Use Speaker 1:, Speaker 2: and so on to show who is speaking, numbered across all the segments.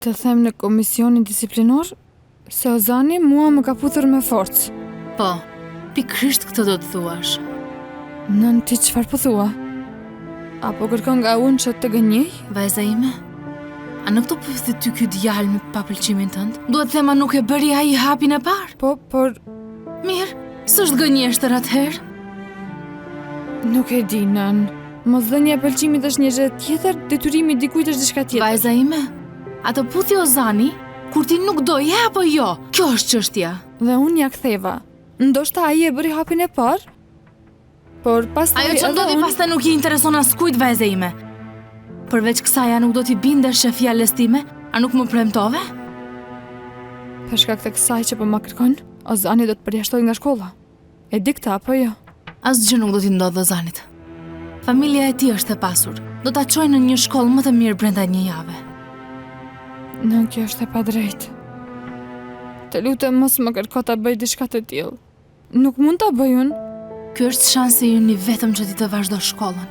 Speaker 1: Të them në komisionin disiplinor se Ozani mua më ka puthur me forcë.
Speaker 2: Po, pikërisht këtë do të thuash.
Speaker 1: Nën ti çfarë po thua? Apo kërkon nga unë që të gënjej?
Speaker 2: Vajza ime, a në këto pëfthi ty ky djalë me papëlqimin tënd? Duhet thema nuk e bëri ai hapin e parë?
Speaker 1: Po, por...
Speaker 2: Mirë, s'është gënjeshtër atëherë?
Speaker 1: Nuk e di, nën. Mosdhënia e pëlqimit është një gjë tjetër, detyrimi i dikujt është diçka tjetër.
Speaker 2: Vajza ime, atë puthi Ozani, kur ti nuk doje apo jo? Kjo është çështja.
Speaker 1: Dhe unë ja ktheva. Ndoshta ai e bëri hapin e parë, por pastaj
Speaker 2: ajo që ndodhi pastaj nuk i intereson askujt, vajza ime. Përveç kësaj, a nuk do t'i bindesh e fjalës time? A nuk më premtove?
Speaker 1: Për shkak të kësaj që po ma kërkon, Ozani do të përjashtoj nga shkolla. E di këtë apo jo?
Speaker 2: Asgjë nuk do t'i ndodhë Ozanit. Familja e tij është e pasur. Do ta çojnë në një shkollë më të mirë brenda një jave.
Speaker 1: Në kjo është e padrejtë. Të lutem mos më kërko ta bëj diçka të tillë. Nuk mund ta bëj unë.
Speaker 2: Ky është shansi ynë i vetëm që ti të vazhdosh shkollën.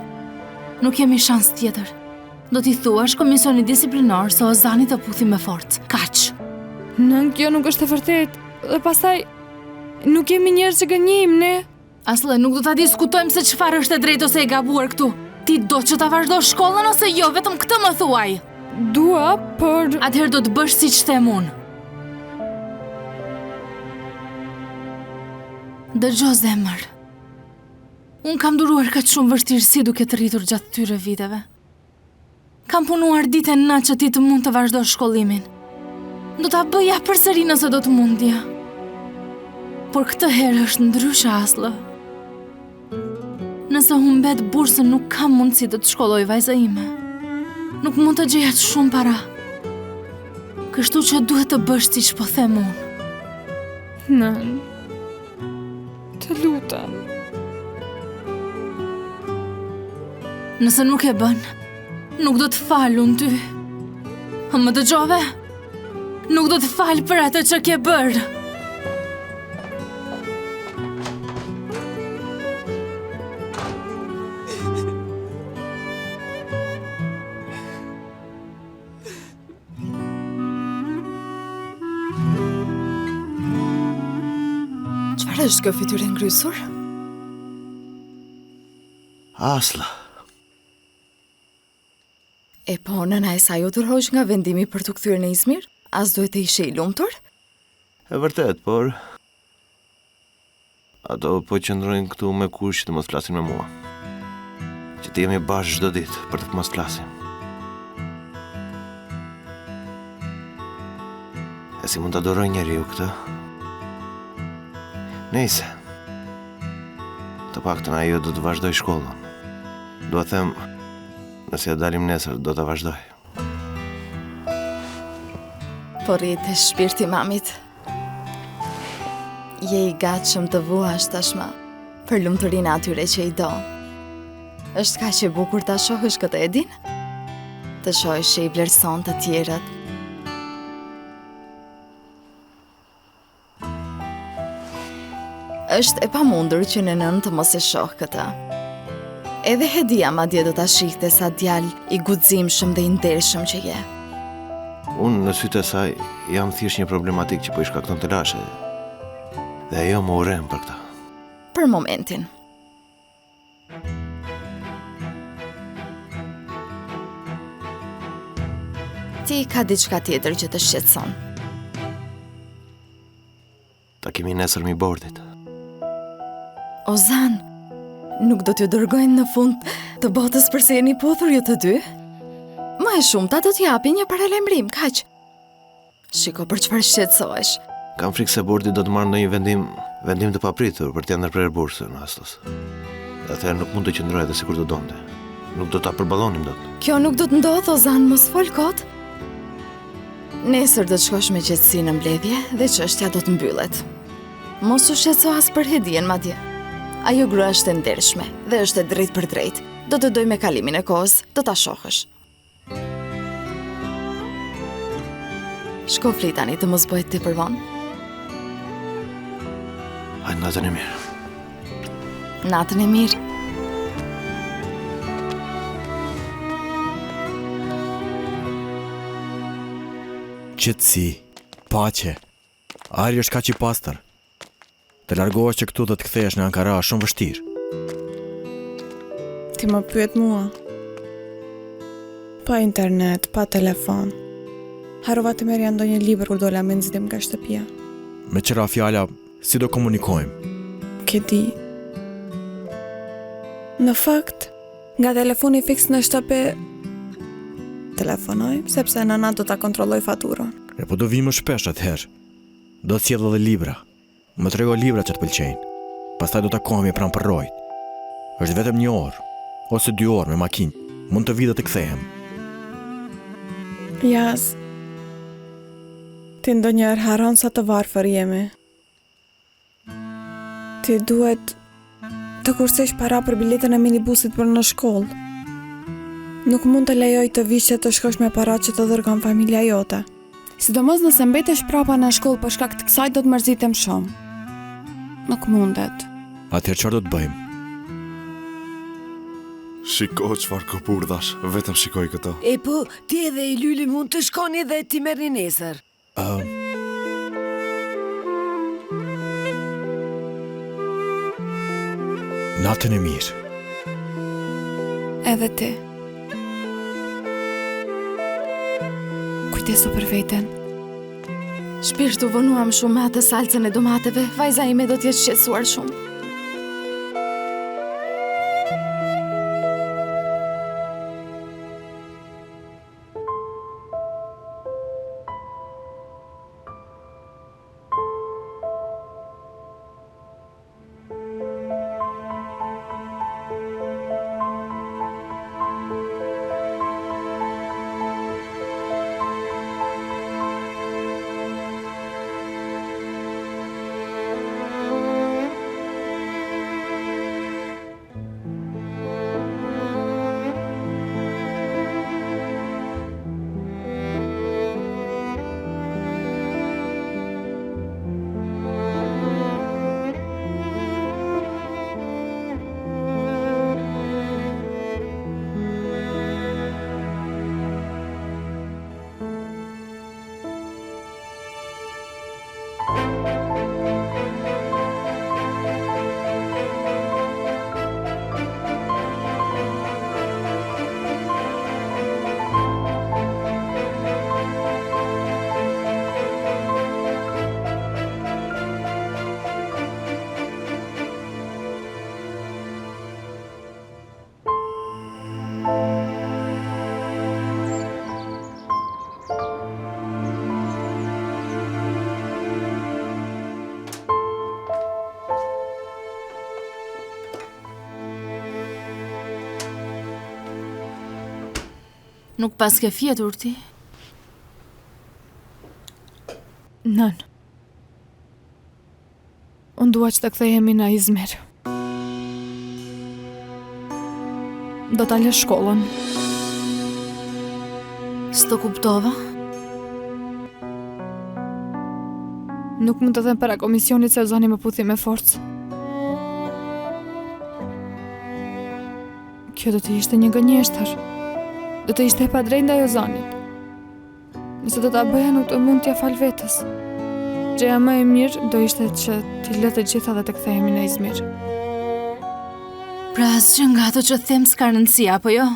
Speaker 2: Nuk kemi shans tjetër. Do t'i thuash komisionit disiplinor se Ozani të puthi me forcë. Kaq.
Speaker 1: Nën, kjo nuk është e vërtetë. Dhe pastaj nuk kemi njerëz që gënjejmë ne.
Speaker 2: Asle, nuk do ta diskutojmë se çfarë është e drejtë ose e gabuar këtu. Ti do që ta vazhdosh shkollën ose jo, vetëm këtë më thuaj.
Speaker 1: Dua, por...
Speaker 2: Atëherë do të bësh siç them unë. Dëgjoj zemër. Unë kam duruar kaq shumë vështirësi duke të rritur gjatë këtyre viteve. Kam punuar ditë e natë që ti të mund të vazhdosh shkollimin. Do ta bëja përsëri nëse do të mundja. Por këtë herë është ndryshe, Aslı. Nëse humbet bursën nuk kam mundësi të të shkolloj, vajza ime. Nuk mund të gjejat shumë para. Kështu që duhet të bësh siç po them unë.
Speaker 1: Nën, të lutem.
Speaker 2: Nëse nuk e bën, nuk do të fal unë ty. Më dëgjove? Nuk do të fal për atë që ke bërë. Çfarë është kjo fytyrë e ngrysur?
Speaker 3: Asla.
Speaker 2: E po, nëna e saj u tërhoq nga vendimi për të kthyer në Izmir? As duhet të ishe i lumtur?
Speaker 3: E vërtet, por... Ato po qëndrojnë këtu me kush që të mos flasin me mua. Që të jemi bashkë çdo ditë për të mos flasim. E si mund të adoroj njeriu këtë? Nejse. Të paktën ajo do të vazhdoj shkollën. Do të them, nëse ja dalim nesër, do të vazhdoj.
Speaker 2: Po rritë shpirti mamit. Je i gatshëm të vuash tashmë për lumturinë atyre që i do. Është kaq e bukur ta shohësh këtë, e din? Të shohësh që i vlerëson të tjerët. Është e pamundur që në nën të mos e shoh këtë. Edhe Hedia madje do ta shihte sa djalë i guximshëm dhe i ndershëm që je.
Speaker 3: Unë në sytë e saj jam thjesht një problematik që po i shkakton të lashe. Dhe ajo më urren për këtë.
Speaker 2: Për momentin. Ti ka diçka tjetër që të shqetëson.
Speaker 3: Takimi nesër mi bordit.
Speaker 2: Ozan, nuk do t'ju dërgojnë në fund të botës përse jeni puthur ju të dy? Më e shumta do t'japi një paralajmërim, kaq. Shiko për çfarë shqetësohesh.
Speaker 3: Kam frikë se bordi do të marrë ndonjë vendim të papritur për t'ia ndërprerë bursën, Astos. Dhe atëherë nuk mund të qëndroj edhe sikur të donte. Nuk do ta përballonim dot.
Speaker 2: Kjo nuk do të ndodhë, Ozan, mos fol kot. Nesër do të shkosh me qetësi në mbledhje dhe çështja do të mbyllet. Mos u shqetëso as për Hedien madje. Ajo grua është e ndershme dhe është e drejtë për drejtë. Do të doj me kalimin e kohës, do ta shohësh. Shko fli tani të mos bëhet tepër vonë.
Speaker 3: Hajde, natën e mirë.
Speaker 2: Natën e mirë.
Speaker 4: qetësi, paqe. Ajri është kaq i pastër. Të largohesh që këtu dhe të kthehesh në Ankara është shumë vështirë.
Speaker 5: Ti më pyet mua. Pa internet, pa telefon. Harova të merja ndonjë libër kur dola me nxitim nga shtëpia.
Speaker 4: Me qëra fjala, si do komunikojmë?
Speaker 5: Ke di. Në fakt, nga telefoni fiks në shtëpi telefonoj, sepse nëna do ta kontrolloj faturën.
Speaker 4: E po do vi më shpesh atëherë. Do të sjell edhe libra. Më trego libra që të pëlqejnë. Pastaj do takohemi pranë përrojt. Është vetëm 1 orë ose 2 orë me makinë. Mund të vi dhe të kthehem.
Speaker 5: Jas, ti ndonjëherë haron sa të varfër jemi. Ti duhet të kursesh para për biletën e minibusit për në shkollë. Nuk mund të lejoj të vish që të shkosh me para që të dërgon familja jote. Sidomos nëse mbetesh prapa në shkollë për shkak të kësaj do të mërzitem shumë. Nuk mundet.
Speaker 4: Atëherë çfarë do të bëjmë?
Speaker 6: Shiko çfarë kopurdhash, vetëm shikoj këto.
Speaker 7: E po, ti edhe i Lyli mund të shkoni dhe ti merrni nesër.
Speaker 4: Natën e mirë.
Speaker 5: Edhe ti. Kujdesu për veten.
Speaker 2: Shpirtu vënuam shumë me atë salcën e domateve, vajza ime do t'jetë shqetësuar shumë. Nuk pas ke fjetur ti?
Speaker 1: Nën. Unë dua që të kthehemi në Izmir. Do ta lësh shkollën.
Speaker 2: S'to kuptova?
Speaker 1: Nuk mund të them para komisionit se Ozani më puthi me forcë. Kjo do të ishte një gënjeshtër. Do të ishte e padrejtë ndaj Ozanit. Nëse do ta bëja nuk do mund t'ja fal vetes. Gjëja më e mirë do ishte që t'i lë të gjitha dhe të kthehemi në Izmir.
Speaker 2: Pra asgjë nga ato që them s'ka rëndësi, apo jo?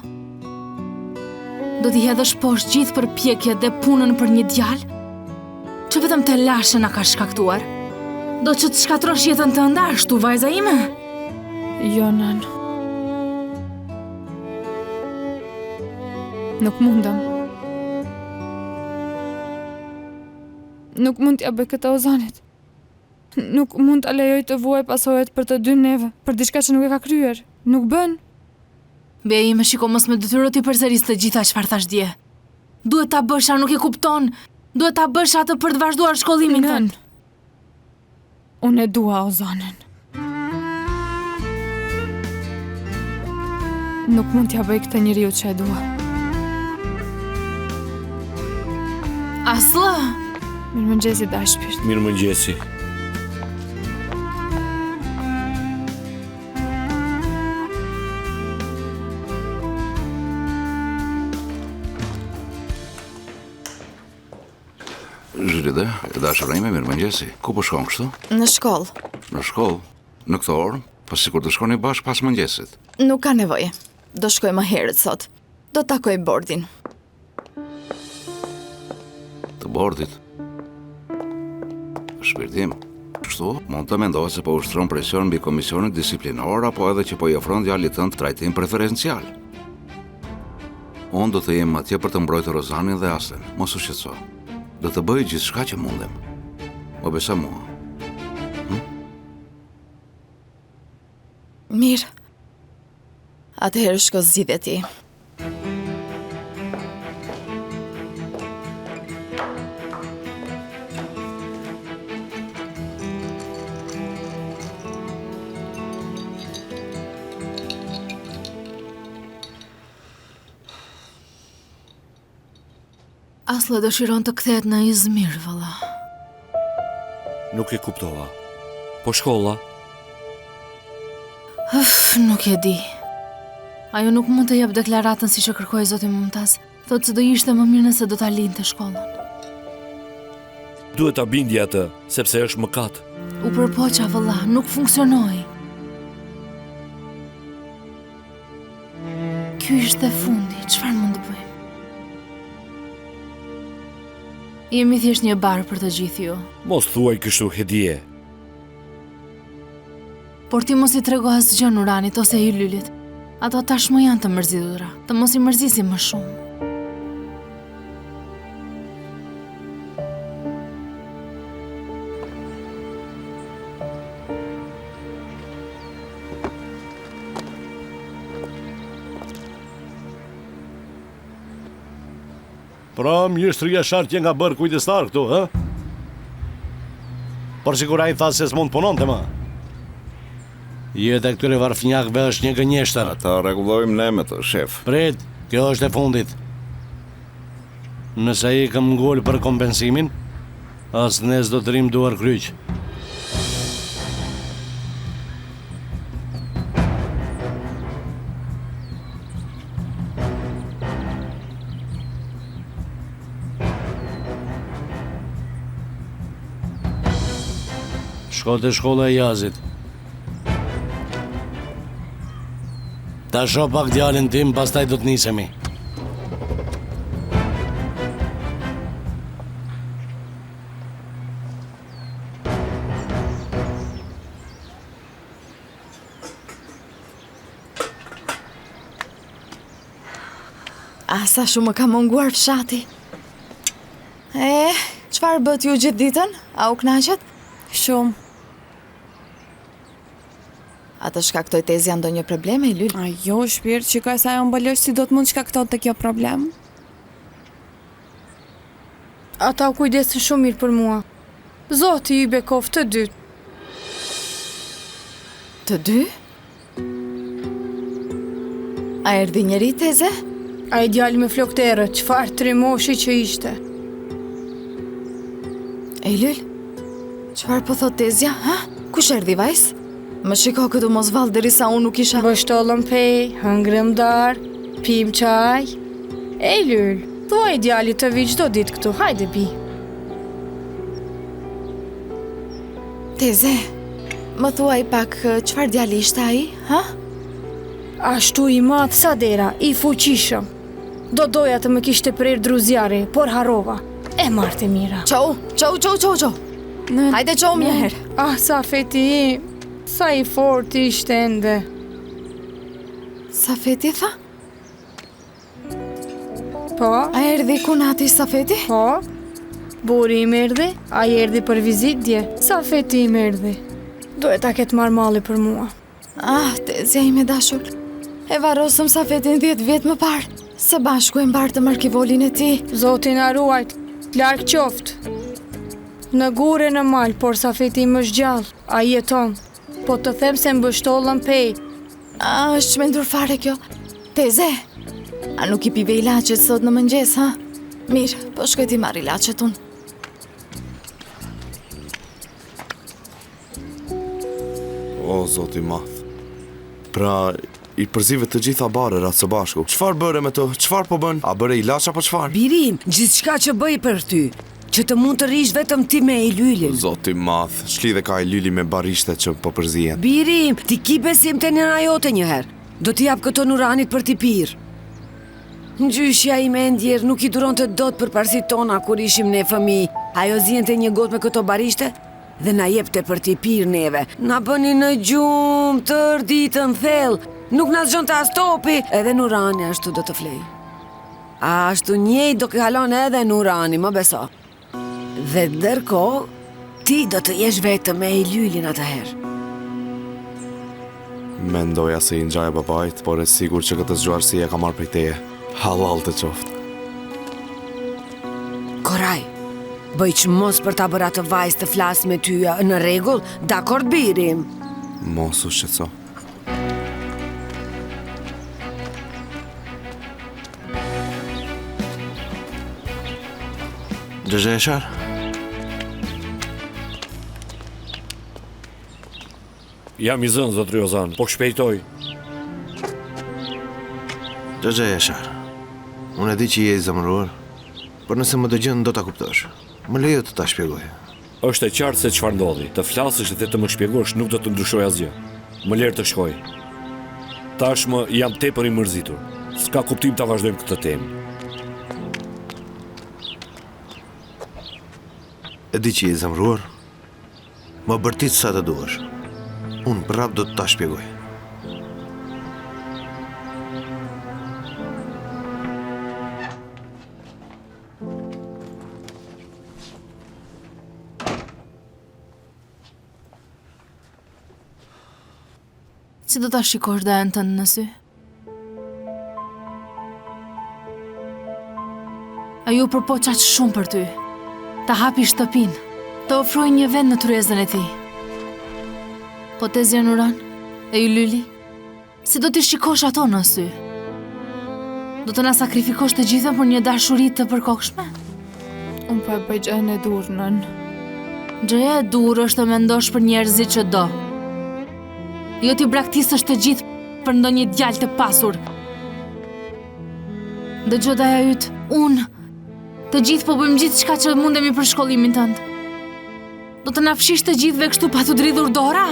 Speaker 2: Do t'i hedhësh poshtë gjithë përpjekjet dhe punën për një djalë që vetëm të lashe na ka shkaktuar. Do që të shkatrosh jetën tënde ashtu, vajza ime?
Speaker 1: Jo, nën. Nuk mundem. Nuk mund t'ja bëj këtë Ozanit. Nuk mund t'a lejoj të vuaj pasojat për të dy neve, për diçka që nuk e ka kryer. Nuk bën.
Speaker 2: Beja ime, shiko, mos me detyro ti përsëris të gjitha çfarë thash dje. Duhet ta bësh, a nuk e kupton? Duhet ta bësh atë për të vazhduar shkollimin tënd.
Speaker 1: Unë e dua Ozanin. Nuk mund t'ja bëj këtë njeriu që e dua.
Speaker 2: Aslı!
Speaker 1: Mirëmëngjesi dashpërt.
Speaker 3: Mirëmëngjesi.
Speaker 8: Zhride, e dashura ime, mirëmëngjesi. Ku po shkon kështu?
Speaker 2: Në shkollë.
Speaker 8: Në shkollë? Në këtë orë? Po sikur të shkoni bashkë pas mëngjesit.
Speaker 2: Nuk ka nevojë. Do shkoj më herët sot. Do takoj bordin.
Speaker 8: Të bordit? Shpirtim. Kështu, mund të mendohet se po ushtron presion mbi komisionin disiplinor apo edhe që po i ofron djalit tënd trajtim preferencial. Unë do të jem atje për të mbrojtur Rozanin dhe Aslen. Mos u shqetëso. Do të bëj gjithçka që mundem. Më beso mua.
Speaker 2: Mirë. Atëherë shko zgjidhje ti. Asla dëshiron të kthehet në Izmir, valla.
Speaker 6: Nuk e kuptova. Po shkolla?
Speaker 2: Nuk e di. Ajo nuk mund të jap deklaratën si që kërkoi zoti Mumtaz. Thotë se do ishte më mirë nëse do ta linte shkollën.
Speaker 6: Duhet ta bindi atë, sepse është mëkat.
Speaker 2: U përpoqa valla, nuk funksionoi. Ky ishte fundi, çfarë mund të bëjmë? Jemi thjesht një barë për të gjithë ju.
Speaker 6: Mos thuaj kështu, Hedie.
Speaker 2: Por ti mos i trego asgjë Nuranit ose Hylylit. Ato tashmë janë të mërzitura. Të mos i mërzisi më shumë.
Speaker 9: Pra, mjeshtria Shartje nga bërë kujdestar këtu, hë? Por sikur ai tha se s'mund punon të më. Jeta këtyre varfnjakëve është një gënjeshtër.
Speaker 8: Ata rregullojmë ne me të, shef.
Speaker 9: Prit, kjo është e fundit. Nëse ai këm ngol për kompensimin, as ne s'do të rim duar kryq. Shko të shkolla e Jazit. Ta shoh pak djalin tim, pastaj do të nisemi.
Speaker 2: Sa shumë më ka munguar fshati. Çfarë bët ju gjithë ditën? A u kënaqet?
Speaker 5: Shumë.
Speaker 2: A të shkaktoj Tezja ndonjë probleme, Ylyl?
Speaker 5: A jo, shpirt, shikoj sa ajo mbalosh si do të mund shkakton të kjo problem.
Speaker 10: Ata u kujdesin shumë mirë për mua. Zoti i bekof të dytë.
Speaker 2: Të dy? A erdhi njeri, Teze?
Speaker 10: A i djali me flokë të erë, çfarë trimoshi që ishte.
Speaker 2: Ylyl, çfarë po thot Tezja, ha? Kush erdhi, vajs? Më shiko këtu mos vallë derisa unë nuk isha.
Speaker 10: Bështollëm pej, hëngrëm dar, pim çaj. Ylyl, thuaj djalit të vi çdo ditë këtu, hajde bi.
Speaker 2: Teze, më thuaj pak çfarë djali ishte ai, ha?
Speaker 10: Ashtu i madh sa dera, i fuqishëm. Do doja të më kishte prer druzjari, por harrova. E marrë mira.
Speaker 2: Qau. Hajde qau një herë.
Speaker 10: Ah, sa feti im. Sa i fort ishte ende.
Speaker 2: Safeti tha?
Speaker 10: Po?
Speaker 2: A erdhi kunati Safeti?
Speaker 10: Po? Buri im erdhi, a i erdhi për vizitje. Safeti im erdhi. Duhet ta ketë marrë malli për mua.
Speaker 2: Ah, Tezja ime dashur. E varrosëm Safetin 10 vjet më parë. Së bashku e mbartëm arkivolin e ti.
Speaker 10: Zoti na ruajt, larg qoftë. Në gure në mal, por Safeti im është gjallë, a jeton. Po të them se mbështollëm pej.
Speaker 2: Është çmendur fare kjo. Teze, a nuk i pive ilaçet sot në mëngjes, ha? Mirë, po shkoj ti marr ilaçet unë.
Speaker 6: O, zoti madh. Pra, i përzive të gjitha barërat së bashku. Çfarë bëre me to? Çfarë po bën? A bëre ilaç apo çfarë?
Speaker 7: Birim, gjithçka që bëj për ty. që të mund të rish vetëm ti me i Lylin.
Speaker 6: Zoti madh, shlidhe ka i Lyli me barishtet që po përzihen.
Speaker 7: Birim, ti ki besim të njëra jote njëherë. Do t'i jap këto Nuranit për t'i pirë. Gjyshja i me ndjerë nuk i duron të dot për parësit tona kur ishim ne fëmi. Ajo zihen të një got me këto barishte dhe na jepte për t'i pirë neve. Na bëni në gjumë tër ditën thellë. Nuk na zgjon të as topi, edhe Nurani ashtu do të flej. Ashtu njëjtë do kalon edhe Nurani, më beso. Dhe ndërkohë, ti do të jesh vetëm me i Lylin atëherë.
Speaker 6: Mendoja se i ngjaja babait, por e sigur që këtë zgjuarësi e ka marrë prej teje. Halal të qoftë.
Speaker 7: Koraj, bëj që mos për ta bërë atë vajzë të flasë me ty në rregull, dakord birim?
Speaker 6: Mos u shqetëso.
Speaker 3: Gjeshar?
Speaker 9: Jam i zënë, zotri Ozan, po shpejtoj.
Speaker 3: Gjeshar, unë e di që je i zemëruar, por nëse më dëgjën do ta kuptosh. Më lejo të ta shpjegoj.
Speaker 9: Është e qartë se çfarë ndodhi. Të flasësh dhe të më shpjegosh nuk do të ndryshoj asgjë. Më lër të shkoj. Tashmë jam tepër i mërzitur. S'ka kuptim ta vazhdojmë këtë temë.
Speaker 3: E di që je i zemëruar, më bërtit sa të duash. Unë prap do të ta shpjegoj.
Speaker 2: Si do ta shikosh dajën tënë në sy? Ajo përpo qaq shumë për ty. Ta hapi shtëpin, të ofroj një vend në tryezën e ti. Po te zja Nuran, e i Lyli, si do t'i shikosh ato në sy? Do të na sakrifikosh të gjithën për një dashuri të përkokshme?
Speaker 1: Unë po e bëj gjën e dur, nën.
Speaker 2: Gjëja e dur është të mendosh për njerëzit që do. Jo t'i braktisësh të gjithë për ndonjë djalë të pasur. Dëgjoj daja yt, unë, të gjithë po bëjmë gjithë çka që mundemi për shkollimin tënd. Do të na fshish të gjithëve kështu pa t'u dridhur dora?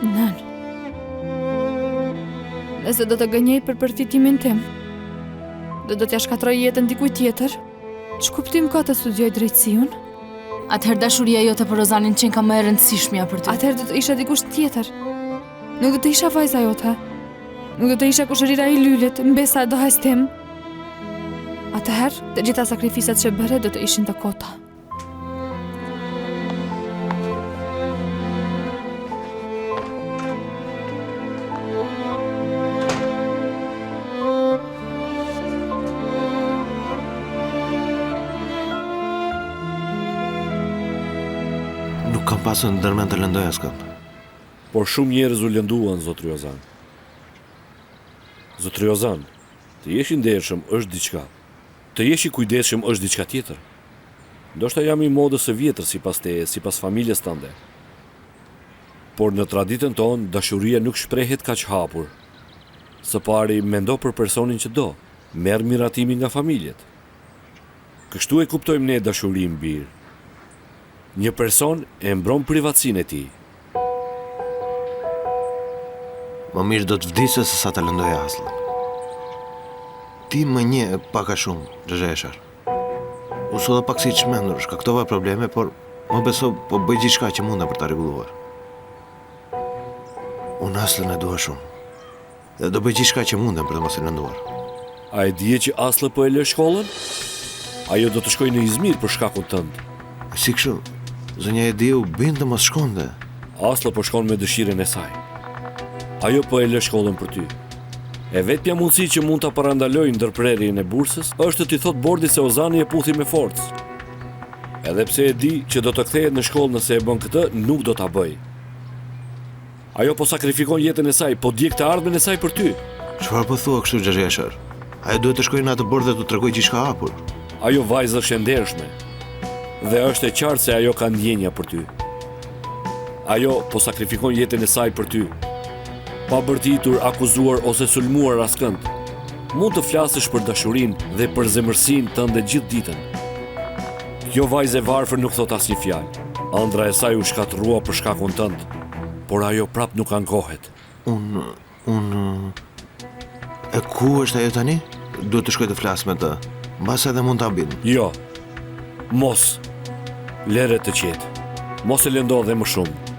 Speaker 1: Nën. Nëse do të gënjej për përfitimin tim, dhe do t'ja shkatroj jetën dikujt tjetër, ç'kuptim ka të studioj drejtësiun?
Speaker 2: Atëherë dashuria jote për Rozanin qenë ka më e rëndësishmja për ty.
Speaker 1: Atëherë do të isha dikush tjetër. Nuk do të isha vajza jote. Nuk do të isha kushërira i Lylit, mbesa e dohes tim. Atëherë, të gjitha sakrifisat që bëre do të ishin të kota.
Speaker 3: Nuk kam pasur në dërmen të lëndoj askën.
Speaker 9: Por shumë njerëz u lënduan, zotri Ozan. Zotri Ozan, të jesh i ndershëm është diçka. Të jesh i kujdesshëm është diçka tjetër. Ndoshta jam i modës së vjetër sipas teje, sipas familjes tënde. Por në traditën tonë, dashuria nuk shprehet kaq hapur. Së pari, mendo për personin që do, merr miratimin nga familjet. Kështu e kuptojmë ne dashurinë birë. Një person e mbron privatësinë e tij.
Speaker 3: Më mirë do të vdisë se sa të lëndoj aslën. Ti më nje paka shumë, Gjeshar. U soda pak si çmendur, shkaktova probleme, por më beso po bëj gjithçka që munda për ta rregulluar. Unë aslën e dua shumë. Dhe do bëj gjithçka që mundem për të mos e lënduar.
Speaker 9: A e dije që Aslı po e lë shkollën? Ajo do të shkojë në Izmir për shkakun tënd.
Speaker 3: Si kështu, zënja e diu bindë mos shkonde.
Speaker 9: Aslı po shkon me dëshirën e saj. Ajo po e lë shkollën për ty. E vetmja mundësi që mund ta parandalojë ndërprerjen e bursës është të t'i thot bordi se Ozani e puthi me forcë. Edhe pse e di që do të kthehet në shkollë nëse e bën këtë, nuk do ta bëj. Ajo po sakrifikon jetën e saj, po djeg të ardhmen e saj për ty.
Speaker 3: Çfarë po thua kështu, Gjeshar? Ajo duhet të shkojë në atë bord dhe t'u tregoj gjithçka hapur.
Speaker 9: Ajo vajzë është e ndershme. Dhe është e qartë se ajo ka ndjenja për ty. Ajo po sakrifikon jetën e saj për ty. Pa bërtitur, akuzuar ose sulmuar askënd. mund të flasësh për dashurinë dhe për zemërsinë tënde gjithë ditën. Kjo vajzë e varfër nuk thot asnjë fjalë. Ëndra e saj u shkatërrua për shkakun tënd, por ajo prap nuk ankohet.
Speaker 3: E ku është ajo tani? Duhet të shkoj të flas me të. Mbas edhe mund ta bin.
Speaker 9: Jo. Mos. Lere të qetë. Mos e lëndo dhe më shumë.